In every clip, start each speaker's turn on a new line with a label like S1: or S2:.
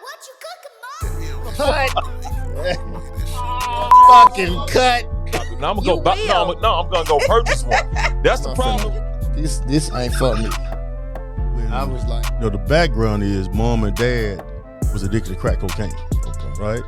S1: What you cooking, Mom?
S2: Fucking cut.
S3: Now I'm gonna go. I'm gonna go purchase one. That's the problem.
S2: This ain't for me. I was like,
S4: the background is mom and dad was addicted to crack cocaine. Right?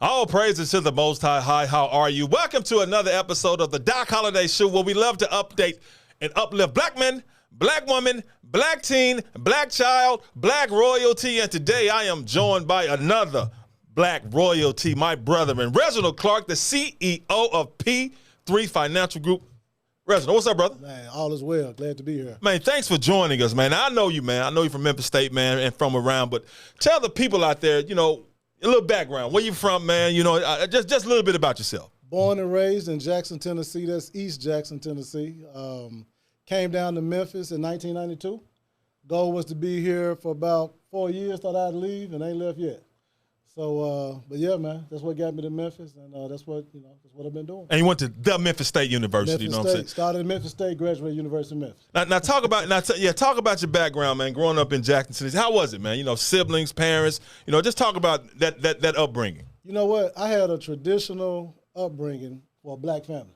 S3: All praises to the Most High. Hi, how are you? Welcome to another episode of the Doc Holliday Show, where we love to update and uplift black men, black women, black teen, black child, black royalty. And today I am joined by another black royalty, my brother, and Reginald Clark, the CEO of P3 Financial Group. Reginald, what's up, brother?
S5: Man, all is well. Glad to be here.
S3: Man, thanks for joining us, man. I know you, man. I know you from Memphis State, man, and from around. But tell the people out there, a little background. Where you from, man? Just a little bit about yourself.
S5: Born and raised in Jackson, Tennessee. That's East Jackson, Tennessee. Came down to Memphis in 1992. Goal was to be here for about 4 years. Thought I'd leave, and ain't left yet. So, but yeah, man, that's what got me to Memphis, and that's what I've been doing.
S3: And you went to the Memphis State University,
S5: Memphis
S3: what I'm saying?
S5: Started at Memphis State, graduated University of Memphis.
S3: Now talk about your background, man. Growing up in Jackson, Tennessee, how was it, man? Siblings, parents, just talk about that upbringing.
S5: You know what? I had a traditional upbringing for a black family,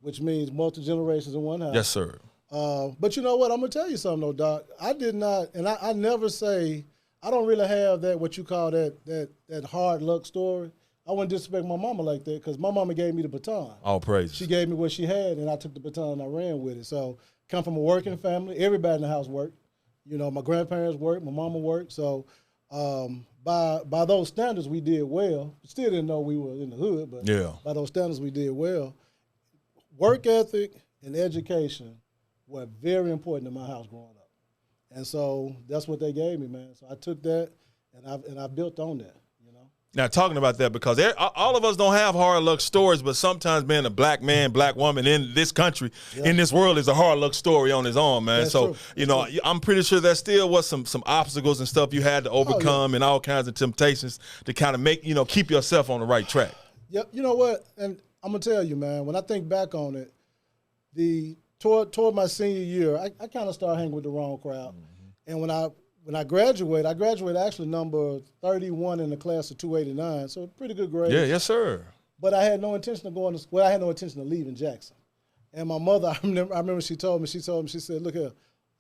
S5: which means multi-generations in one house.
S3: Yes, sir.
S5: But you know what? I'm going to tell you something, though, Doc. I did not, and I never say, I don't really have that, what you call that hard luck story. I wouldn't disrespect my mama like that because my mama gave me the baton.
S3: All praise.
S5: She gave me what she had, and I took the baton and I ran with it. So come from a working family. Everybody in the house worked. My grandparents worked, my mama worked. So by those standards, we did well. Still didn't know we were in the hood, but by those standards, we did well. Work ethic and education were very important in my house growing up. And so that's what they gave me, man. So I took that, and I built on that,
S3: Now, talking about that, because all of us don't have hard luck stories, but sometimes being a black man, black woman in this country, in this world, is a hard luck story on its own, man.
S5: That's
S3: so,
S5: true.
S3: I'm pretty sure there still was some obstacles and stuff you had to overcome and all kinds of temptations to kind of make, keep yourself on the right track.
S5: Yep. You know what? And I'm going to tell you, man, when I think back on it, toward my senior year, I kind of started hanging with the wrong crowd. Mm-hmm. And when I graduated actually number 31 in the class of 289, so pretty good grade.
S3: Yeah, yes, sir.
S5: But I had no intention of going to school. I had no intention of leaving Jackson. And my mother, I remember she told me, she said, look here,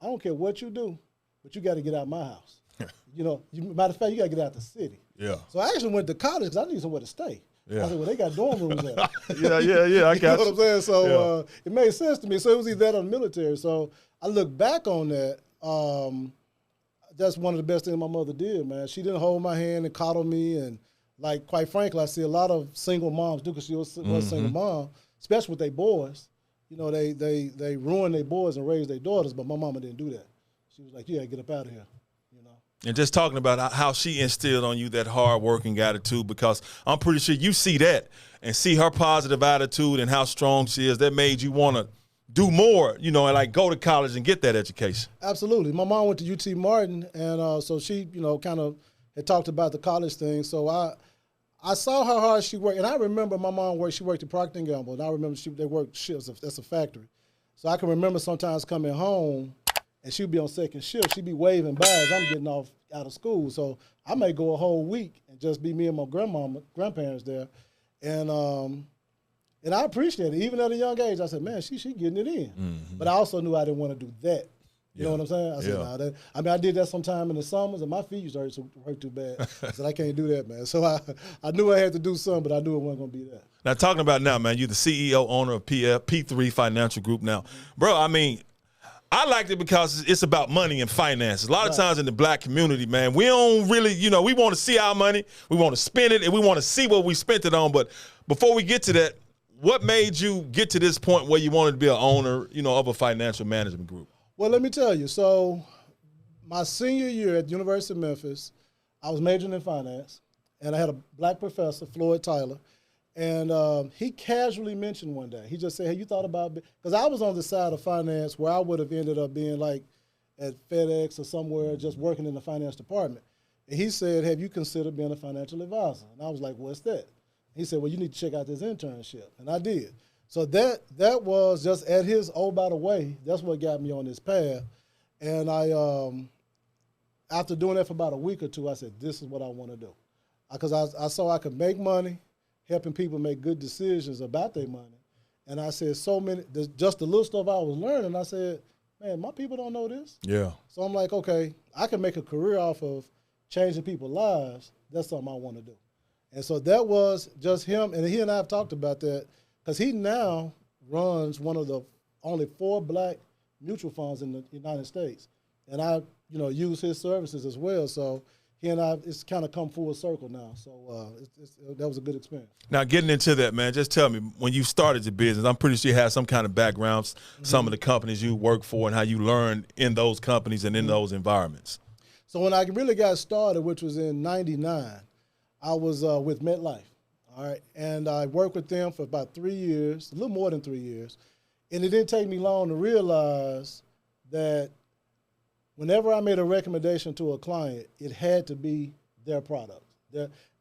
S5: I don't care what you do, but you got to get out of my house. Matter of fact, you got to get out the city.
S3: Yeah.
S5: So I actually went to college because I needed somewhere to stay.
S3: Yeah.
S5: I said, well, they got dorm rooms there.
S3: yeah, I got you.
S5: You know what I'm saying? So it made sense to me. So it was either that or the military. So I look back on that. That's one of the best things my mother did, man. She didn't hold my hand and coddle me. And, quite frankly, I see a lot of single moms do because she was a single mom, especially with their boys. They ruin their boys and raise their daughters, but my mama didn't do that. She was like, yeah, get up out of here.
S3: And just talking about how she instilled on you that hard-working attitude, because I'm pretty sure you see that and see her positive attitude and how strong she is. That made you want to do more, and go to college and get that education.
S5: Absolutely. My mom went to UT Martin, and so she, kind of had talked about the college thing. So I saw how hard she worked, and I remember my mom worked. She worked at Procter & Gamble, and I remember they worked shifts. That's a factory. So I can remember sometimes coming home, and she'd be on second shift. She'd be waving by as I'm getting off out of school. So I may go a whole week and just be me and my grandparents there. And I appreciate it. Even at a young age, I said, man, she getting it in. Mm-hmm. But I also knew I didn't want to do that. You know what I'm saying? I said, I did that sometime in the summers, and my feet used to hurt too bad. I said, I can't do that, man. So I knew I had to do something, but I knew it wasn't going to be that.
S3: Now, talking about now, man, you're the CEO, owner of P3 Financial Group now. Bro, I liked it because it's about money and finances. A lot of times in the black community, man, we don't really, we want to see our money, we want to spend it, and we want to see what we spent it on. But before we get to that, what made you get to this point where you wanted to be an owner, of a financial management group?
S5: Well, let me tell you. So my senior year at the University of Memphis, I was majoring in finance, and I had a black professor, Floyd Tyler, and he casually mentioned one day, he just said, hey, you thought about, because I was on the side of finance where I would have ended up being at FedEx or somewhere just working in the finance department. And he said, have you considered being a financial advisor? And I was like, what's that? He said, well, you need to check out this internship. And I did. So that was just at his, by the way, that's what got me on this path. And after doing that for about a week or two, I said, this is what I want to do. Because I saw I could make money, helping people make good decisions about their money. And I said, just the little stuff I was learning, I said, man, my people don't know this.
S3: Yeah.
S5: So I'm like, okay, I can make a career off of changing people's lives. That's something I want to do. And so that was just him, and he and I have talked about that, because he now runs one of the only 4 black mutual funds in the United States. And I, use his services as well. So he and I, it's kind of come full circle now. So that was a good experience.
S3: Now, getting into that, man, just tell me, when you started your business, I'm pretty sure you had some kind of backgrounds, some of the companies you work for, and how you learned in those companies and in those environments.
S5: So when I really got started, which was in '99, I was with MetLife, all right? And I worked with them for about 3 years, a little more than 3 years. And it didn't take me long to realize that whenever I made a recommendation to a client, it had to be their product.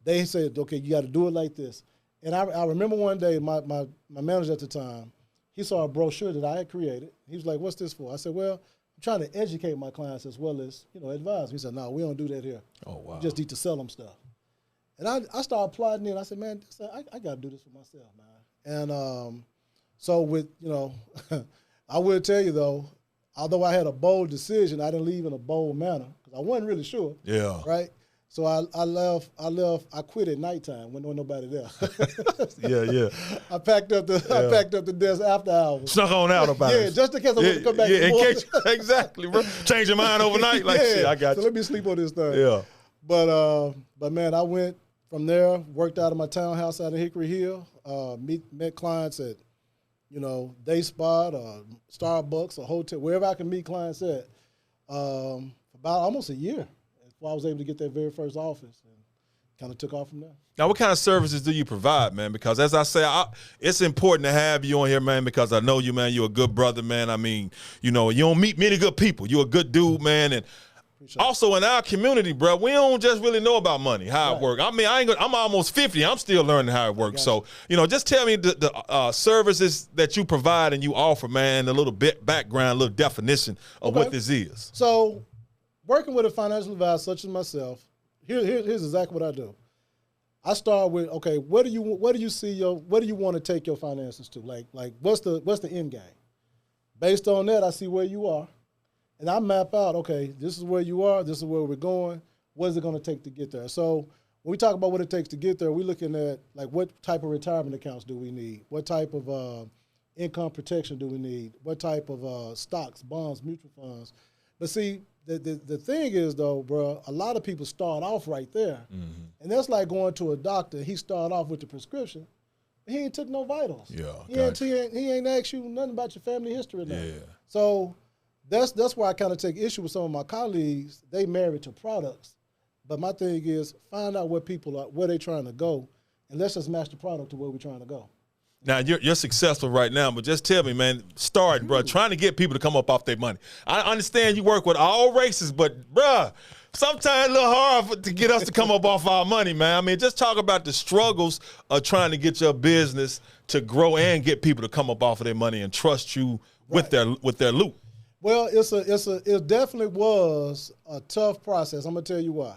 S5: They said, okay, you got to do it like this. And I remember one day, my manager at the time, he saw a brochure that I had created. He was like, what's this for? I said, well, I'm trying to educate my clients as well as, advise. He said, no, we don't do that here.
S3: Oh, wow.
S5: We just need to sell them stuff. And I started plotting in. I said, man, I got to do this for myself, man. And so with, I will tell you, though, although I had a bold decision, I didn't leave in a bold manner because I wasn't really sure.
S3: Yeah.
S5: Right? So I quit at nighttime when there was nobody there.
S3: Yeah.
S5: I packed up the desk after hours.
S3: Snuck on out about it.
S5: Yeah, just in case I want to come back.
S3: Yeah, in case, exactly, bro. Change your mind overnight. Like, shit, I got
S5: so
S3: you.
S5: let me sleep on this thing.
S3: Yeah.
S5: But man, I went from there, worked out of my townhouse out in Hickory Hill, met clients at, Day Spot or Starbucks or hotel, wherever I can meet clients at, for about almost a year before I was able to get that very first office, and kind of took off from there.
S3: Now, what kind of services do you provide, man? Because as I say, it's important to have you on here, man, because I know you, man. You're a good brother, man. I mean, you don't meet many good people. You're a good dude, man, and also in our community, bro, we don't just really know about money, how it works. I mean, I'm almost 50. I'm still learning how it works. So, just tell me the services that you provide and you offer, man, a little bit background, a little definition of what this is.
S5: So, working with a financial advisor such as myself, here's exactly what I do. I start with, okay, what do you want to take your finances to? Like what's the end game? Based on that, I see where you are. And I map out, okay, this is where you are, this is where we're going, what is it going to take to get there? So when we talk about what it takes to get there, we're looking at, like, what type of retirement accounts do we need? What type of income protection do we need? What type of stocks, bonds, mutual funds? But see, the thing is, though, bro, a lot of people start off right there. Mm-hmm. And that's like going to a doctor. He started off with the prescription. He ain't took no vitals.
S3: Yeah,
S5: he ain't asked you nothing about your family history now.
S3: Yeah.
S5: So that's why I kind of take issue with some of my colleagues. They married to products. But my thing is, find out where people are, where they're trying to go, and let's just match the product to where we're trying to go.
S3: Now, you're successful right now, but just tell me, man, starting, bro, trying to get people to come up off their money. I understand you work with all races, but, bro, sometimes a little hard to get us to come up off our money, man. I mean, just talk about the struggles of trying to get your business to grow and get people to come up off of their money and trust you with their loot.
S5: Well, it definitely was a tough process. I'm gonna tell you why.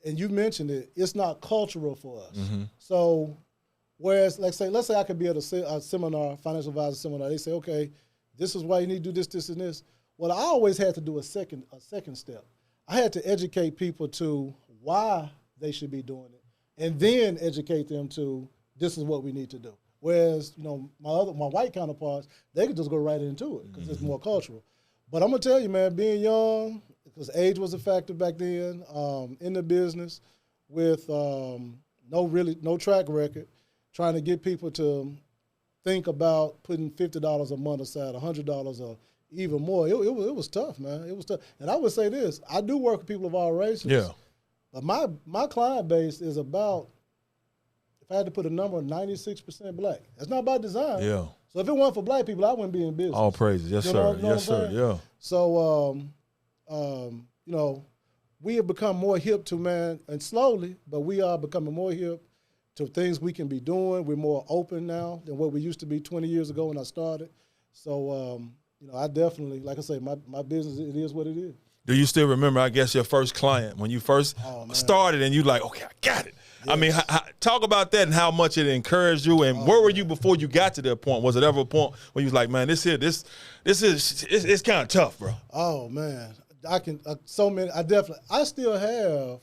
S5: And you mentioned it. It's not cultural for us. Mm-hmm. So, whereas, let's say I could be at a seminar, financial advisor seminar. They say, okay, this is why you need to do this, this, and this. Well, I always had to do a second step. I had to educate people to why they should be doing it, and then educate them to this is what we need to do. Whereas, my white counterparts, they could just go right into it because it's more cultural. But I'm gonna tell you, man, being young, because age was a factor back then, in the business, with no track record, trying to get people to think about putting $50 a month aside, $100 or even more. It was tough, man. It was tough. And I would say this: I do work with people of all races.
S3: Yeah.
S5: But my client base is about, if I had to put a number, 96% black. That's not by design.
S3: Yeah.
S5: So if it weren't for black people, I wouldn't be in business.
S3: All praises. Yes, sir. Yes, sir. Yeah.
S5: So, we have become more hip to, man, and slowly, but we are becoming more hip to things we can be doing. We're more open now than what we used to be 20 years ago when I started. So, I definitely, like I say, my business, it is what it is.
S3: Do you still remember, I guess, your first client when you first started and you like, okay, I got it. Yes. I mean, talk about that and how much it encouraged you, and where were you before you got to that point? Was it ever a point where you was like, man, it's kind of tough, bro?
S5: Oh man, I still have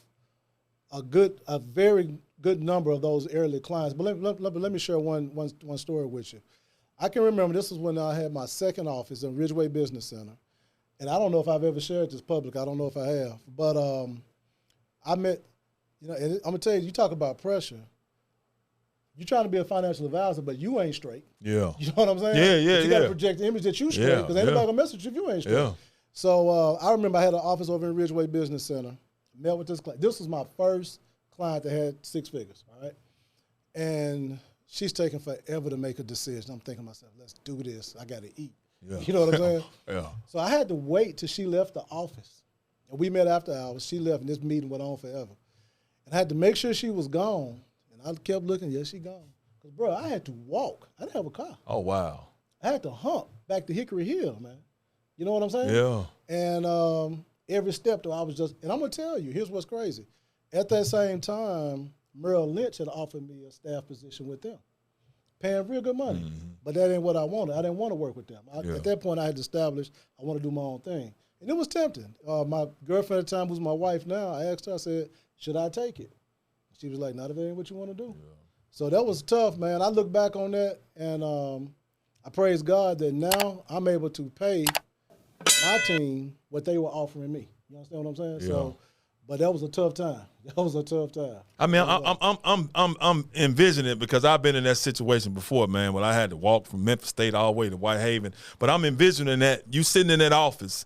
S5: a very good number of those early clients. But let me share one story with you. I can remember this was when I had my second office in Ridgeway Business Center. And I don't know if I've ever shared this public. I don't know if I have. But I met, and I'm going to tell you, you talk about pressure. You're trying to be a financial advisor, but you ain't straight.
S3: Yeah.
S5: You know what I'm saying?
S3: Yeah.
S5: But you got to project the image that you straight, because ain't nobody going to mess with you if you ain't straight.
S3: Yeah.
S5: So I remember I had an office over in Ridgeway Business Center. Met with this client. This was my first client that had 6 figures, all right? And she's taking forever to make a decision. I'm thinking to myself, let's do this. I got to eat.
S3: Yeah.
S5: You know what I'm saying?
S3: Yeah.
S5: So I had to wait till she left the office. And we met after hours. She left, and this meeting went on forever. And I had to make sure she was gone. And I kept looking, she gone. Because, bro, I had to walk. I didn't have a car.
S3: Oh, wow.
S5: I had to hump back to Hickory Hill, man. You know what I'm saying?
S3: Yeah.
S5: And every step, though, I was just, and I'm going to tell you, here's what's crazy. At that same time, Merrill Lynch had offered me a staff position with them, paying real good money. Mm-hmm. But that ain't what I wanted. I didn't want to work with them. At that point, I had established I want to do my own thing. And it was tempting. My girlfriend at the time, who's my wife now, I asked her, I said, should I take it? She was like, not if it ain't what you want to do. Yeah. So that was tough, man. I look back on that, and I praise God that now I'm able to pay my team what they were offering me. You understand what I'm saying?
S3: Yeah.
S5: So, but that was a tough time. That was a tough time.
S3: I mean, I'm envisioning it because I've been in that situation before, man, when I had to walk from Memphis State all the way to Whitehaven. But I'm envisioning that you sitting in that office,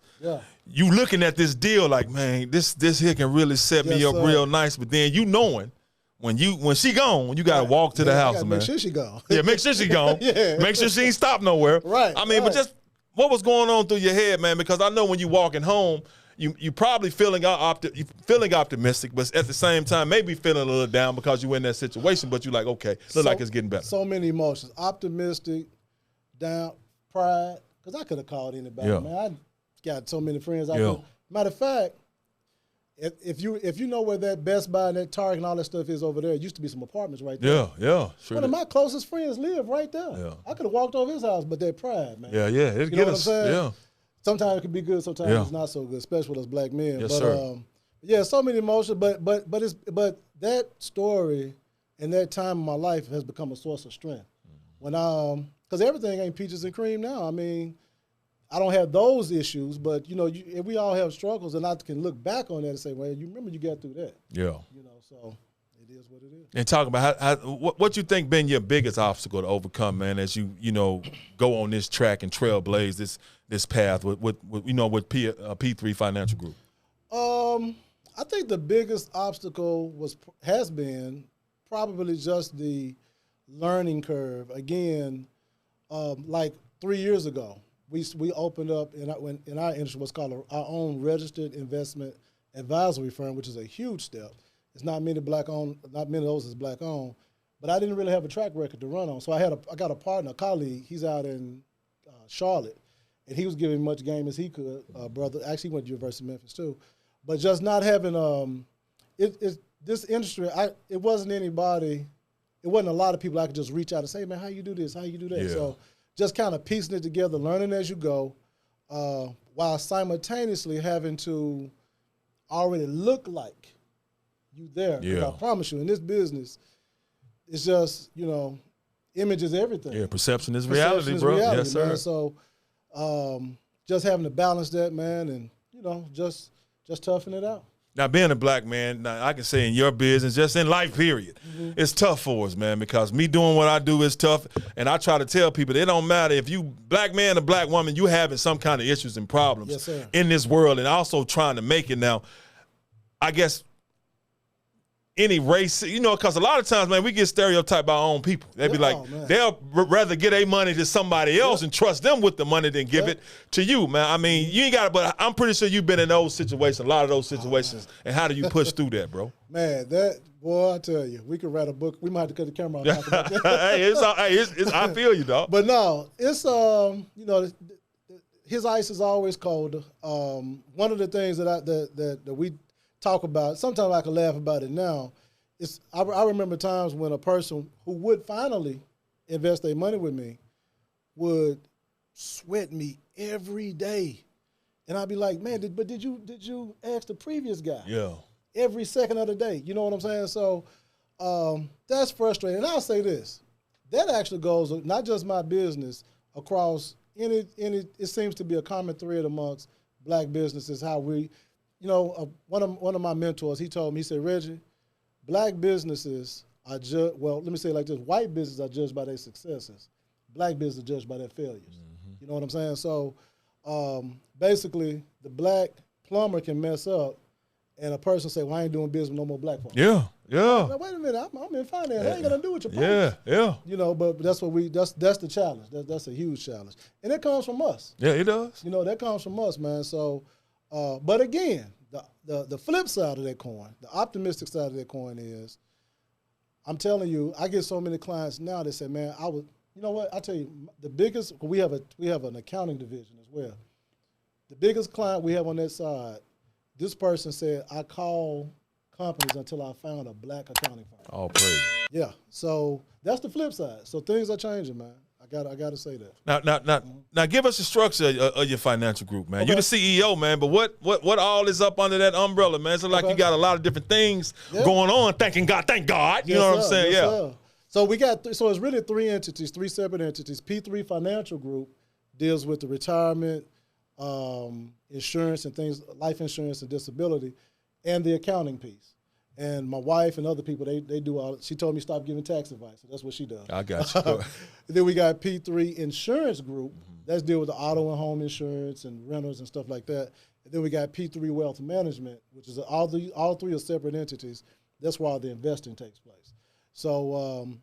S3: you looking at this deal like, man, this here can really set me up real nice. But then you knowing when she gone, you got to walk to the house, man.
S5: Make sure she gone.
S3: Yeah, make sure she gone. Make sure she ain't stopped nowhere.
S5: Right.
S3: I mean, but just what was going on through your head, man? Because I know when you walking home, you probably feeling optimistic, but at the same time maybe feeling a little down because you in that situation. But you like, okay, like it's getting better.
S5: So many emotions: optimistic, down, pride. Because I could have called anybody. Yeah. Man, I got so many friends. Matter of fact, if you know where that Best Buy and that Target and all that stuff is over there, it used to be some apartments right there.
S3: Yeah, sure.
S5: One of my closest friends live right there. Yeah. I could have walked over his house, but that pride, man.
S3: Yeah, it
S5: you know what I'm
S3: saying? Yeah.
S5: Sometimes it can be good, sometimes it's not so good, especially with us black men.
S3: Yes,
S5: but
S3: sir.
S5: So many emotions. But that story and that time in my life has become a source of strength. When because everything ain't peaches and cream now. I mean, I don't have those issues, but we all have struggles, and I can look back on that and say, well, you remember you got through that.
S3: Yeah.
S5: So it is what it is.
S3: And talk about what you think been your biggest obstacle to overcome, man, as you go on this track and trailblaze this path with P3 Financial Group.
S5: I think the biggest obstacle has been probably just the learning curve. Again, like 3 years ago, we opened up in our industry what's called our own registered investment advisory firm, which is a huge step. It's not many of those is black owned, but I didn't really have a track record to run on. So I got a partner, a colleague. He's out in Charlotte, and he was giving much game as he could. Brother, actually, he went to University of Memphis too, but just not having this industry. It wasn't anybody. It wasn't a lot of people I could just reach out and say, man, how you do this? How you do that?
S3: Yeah.
S5: So just kind of piecing it together, learning as you go, while simultaneously having to already look like you there.
S3: Yeah.
S5: I promise you, in this business, it's just, image is everything.
S3: Yeah, perception is reality, bro.
S5: Reality,
S3: yes, sir.
S5: Man. So just having to balance that, man, and, just toughen it out.
S3: Now, being a black man, now I can say in your business, just in life, period, it's tough for us, man, because me doing what I do is tough. And I try to tell people, it don't matter if you black man or black woman, you having some kind of issues and problems in this world, and also trying to make it. Now, I guess any race, because a lot of times, man, we get stereotyped by our own people. They be like, they'll rather get their money to somebody else and trust them with the money than give it to you, man. I mean, you ain't got it, but I'm pretty sure you've been in those situations, a lot of those situations. And how do you push through that, bro?
S5: Man, I tell you, we could write a book. We might have to cut the camera off. Talk about that.
S3: Hey, I feel you, dog.
S5: But no, it's his ice is always colder. One of the things that we talk about, sometimes I can laugh about it now, is I remember times when a person who would finally invest their money with me would sweat me every day. And I'd be like, man, did you ask the previous guy?
S3: Yeah.
S5: Every second of the day. You know what I'm saying? So that's frustrating. And I'll say this. That actually goes not just my business, across any it seems to be a common thread amongst black businesses, how we, one of my mentors, he told me, he said, Reggie, black businesses are judged, well, let me say it like this, white businesses are judged by their successes. Black businesses are judged by their failures. Mm-hmm. You know what I'm saying? So basically, the black plumber can mess up, and a person say, well, I ain't doing business with no more black folks.
S3: Yeah.
S5: Now, wait a minute, I'm in finance. I ain't gonna do with your purpose.
S3: Yeah.
S5: But that's that's the challenge. That's a huge challenge, and it comes from us.
S3: Yeah, it does.
S5: That comes from us, man. So, but again, the flip side of that coin, the optimistic side of that coin is, I'm telling you, I get so many clients now that say, man, you know what? I tell you, the biggest, we have an accounting division as well. The biggest client we have on that side, this person said, I call companies until I found a black accounting firm.
S3: All praise.
S5: Yeah. So that's the flip side. So things are changing, man. I got to say that.
S3: Now, give us the structure of your financial group, man.
S5: Okay.
S3: You're the CEO, man, but what all is up under that umbrella, man? So like you got a lot of different things going on. Thank God. You know what I'm saying?
S5: Yes,
S3: yeah.
S5: Sir. So we got so it's really three separate entities. P3 Financial Group deals with the retirement, insurance and things, life insurance and disability, and the accounting piece. And my wife and other people, they do all. She told me stop giving tax advice, so that's what she does.
S3: I got you.
S5: Then we got P3 Insurance Group. That's deal with the auto and home insurance and renters and stuff like that. And then we got P3 Wealth Management, which is all three are separate entities. That's where all the investing takes place. So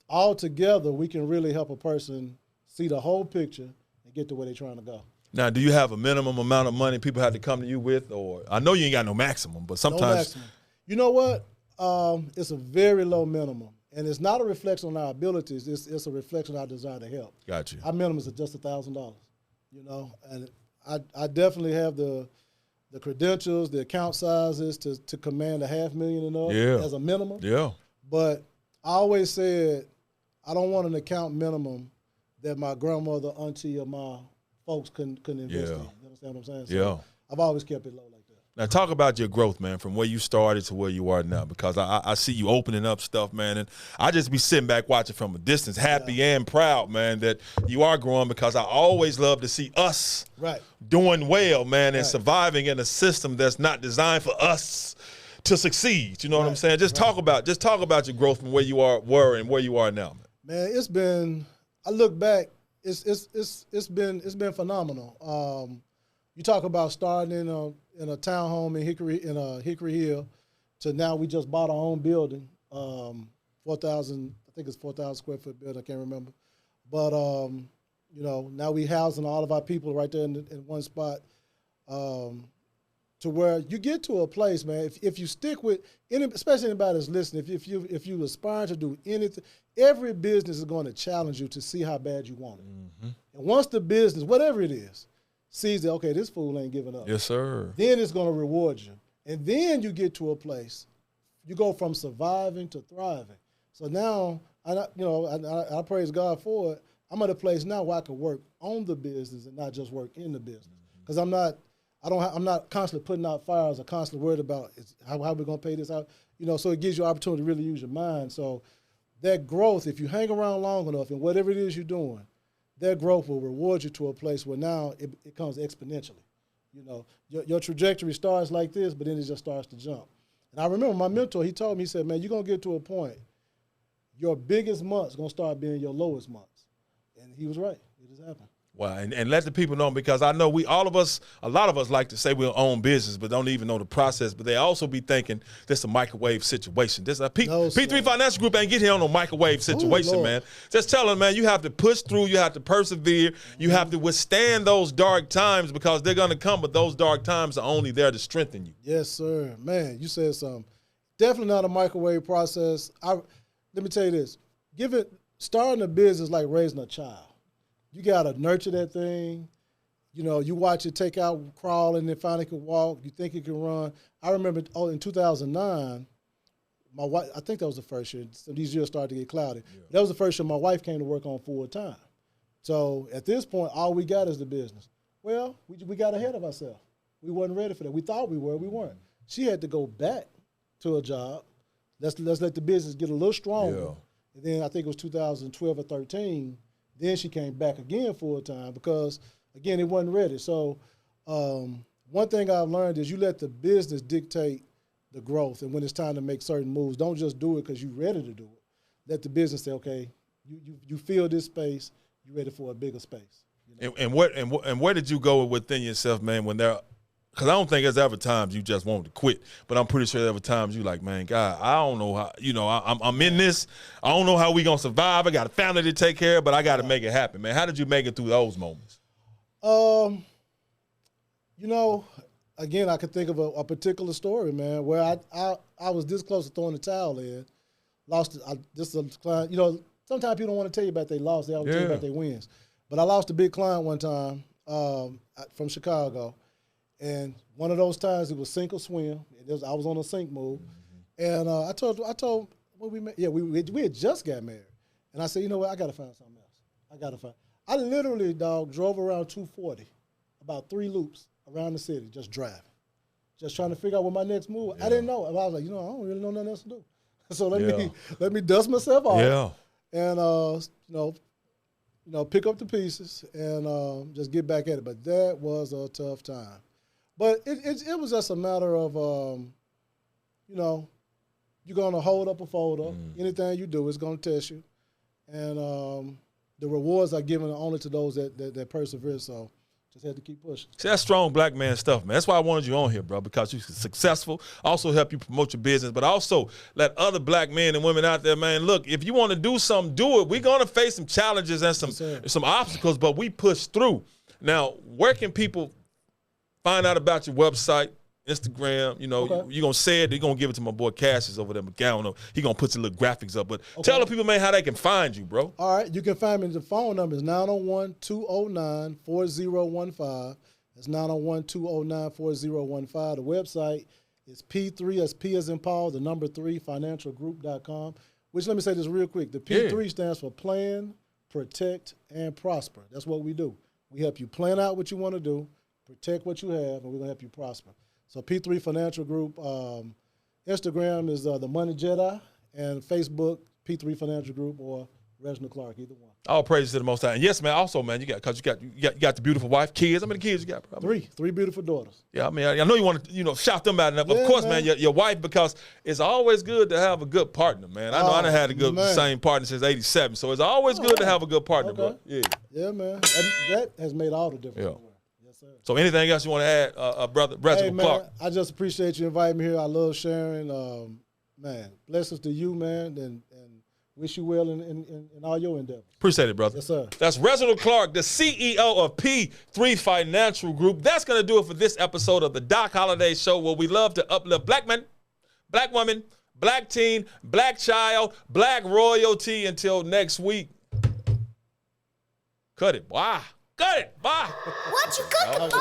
S5: all together, we can really help a person see the whole picture and get to where they're trying to go.
S3: Now, do you have a minimum amount of money people have to come to you with? Or I know you ain't got no maximum, but sometimes.
S5: No maximum. You know what? It's a very low minimum. And it's not a reflection on our abilities. It's a reflection on our desire to help.
S3: Got you.
S5: Our minimum is just $1,000, And I definitely have the credentials, the account sizes to command $500,000 and up as a minimum.
S3: Yeah.
S5: But I always said I don't want an account minimum that my grandmother, auntie, or my folks couldn't invest in. You understand what I'm saying? So I've always kept it low like that.
S3: Now, talk about your growth, man, from where you started to where you are now, because I see you opening up stuff, man, and I just be sitting back watching from a distance, happy and proud, man, that you are growing, because I always love to see us doing well, man, and surviving in a system that's not designed for us to succeed. You know what I'm saying? Just talk about your growth from where you were and where you are now, man.
S5: Man, it's been. I look back. It's been phenomenal. You talk about starting in a townhome in Hickory Hill, to now we just bought our own building, 4,000. I think it's 4,000 square foot building. I can't remember, but now we housing all of our people right there in one spot. To where you get to a place, man, if you stick with, especially anybody that's listening, if you aspire to do anything, every business is going to challenge you to see how bad you want it. Mm-hmm. And once the business, whatever it is, sees that, okay, this fool ain't giving up.
S3: Yes, sir.
S5: Then it's going to reward you. And then you get to a place, you go from surviving to thriving. So now, I praise God for it. I'm at a place now where I can work on the business and not just work in the business. Because I'm not constantly putting out fires or constantly worried about how we're going to pay this out. So it gives you an opportunity to really use your mind. So that growth, if you hang around long enough and whatever it is you're doing, that growth will reward you to a place where now it comes exponentially. Your trajectory starts like this, but then it just starts to jump. And I remember my mentor, he told me, he said, man, you're going to get to a point, your biggest month's going to start being your lowest months. And he was right. It just happened.
S3: Well, and let the people know, because I know a lot of us like to say we'll own business, but don't even know the process. But they also be thinking this is a microwave situation. This P3 Financial Group ain't get here on no microwave situation, man. Just tell them, man, you have to push through, you have to persevere, you have to withstand those dark times, because they're gonna come, but those dark times are only there to strengthen you.
S5: Yes, sir. Man, you said something. Definitely not a microwave process. Let me tell you this. Starting a business like raising a child. You got to nurture that thing. You know, you watch it take out, crawl, and then finally can walk. You think it can run. I remember in 2009, my wife, I think that was the first year. So these years started to get cloudy. Yeah. That was the first year my wife came to work on full time. So at this point, all we got is the business. Well, we got ahead of ourselves. We wasn't ready for that. We thought we were, we weren't. She had to go back to a job. Let's let the business get a little stronger. Yeah. And then I think it was 2012 or 13. Then she came back again full time because, again, it wasn't ready. So one thing I've learned is you let the business dictate the growth. And when it's time to make certain moves, don't just do it because you're ready to do it. Let the business say, okay, you fill this space, you're ready for a bigger space. You know?
S3: And where did you go within yourself, man, when there – because I don't think there's ever times you just wanted to quit, but I'm pretty sure there ever times you like, man, God, I don't know how, you know, I'm in this. I don't know how we going to survive. I got a family to take care of, but I got to make it happen, man. How did you make it through those moments? You know, again, I could think of a particular story, man, where I was this close to throwing the towel in. This client, you know, sometimes people don't want to tell you about their loss. They always tell you about their wins. But I lost a big client one time from Chicago. And one of those times it was sink or swim. I was on a sink move, and I told when we met, we had just got married, and I said, you know what, I got to find something else. I literally, drove around 240, about 3 loops around the city, just driving, just trying to figure out what my next move. Yeah. I didn't know, and I was like, you know, I don't really know nothing else to do, so let me dust myself off, and pick up the pieces and just get back at it. But that was a tough time. But it was just a matter of, you know, you're going to hold up or fold up. Anything you do is going to test you. And the rewards are given only to those that persevere. So just had to keep pushing. See, that's strong black man stuff, man. That's why I wanted you on here, bro, because you're successful. Also help you promote your business, but also let other black men and women out there, man, look, if you want to do something, do it. We're going to face some challenges and some obstacles, but we push through. Now, where can people find out about your website, Instagram? You know, you're going to say it. You're going to give it to my boy Cassius over there. McGowan. He's going to put some little graphics up. But tell the people, man, how they can find you, bro.
S5: All right. You can find me. The phone number is 901-209-4015. That's 901-209-4015. The website is P3, as P as in Paul, the number 3, financialgroup.com, which, let me say this real quick. The P3 stands for Plan, Protect, and Prosper. That's what we do. We help you plan out what you want to do, protect what you have, and we're going to help you prosper. So P3 Financial Group, Instagram is The Money Jedi, and Facebook, P3 Financial Group, or Reginald Clark, either one.
S3: All praise to the Most High. And yes, man, also, man, you got the beautiful wife, kids. How many kids you got, bro?
S5: 3 beautiful daughters.
S3: Yeah, I mean, I know you want to, shout them out enough. Of course, man, your wife, because it's always good to have a good partner, man. I know I done had a same partner since '87, so it's always good to have a good partner, bro. Yeah.
S5: Yeah, man. That has made all the difference.
S3: Yeah. So anything else you want to add, brother Reginald Clark?
S5: I just appreciate you inviting me here. I love sharing. Man, blessings to you, man, and wish you well in all your endeavors.
S3: Appreciate it, brother.
S5: Yes, sir.
S3: That's Reginald Clark, the CEO of P3 Financial Group. That's going to do it for this episode of the Doc Holliday Show, where we love to uplift black men, black women, black teen, black child, black royalty. Until next week. Cut it. Wow. Cut it. Bye.
S1: What you cooking, boy?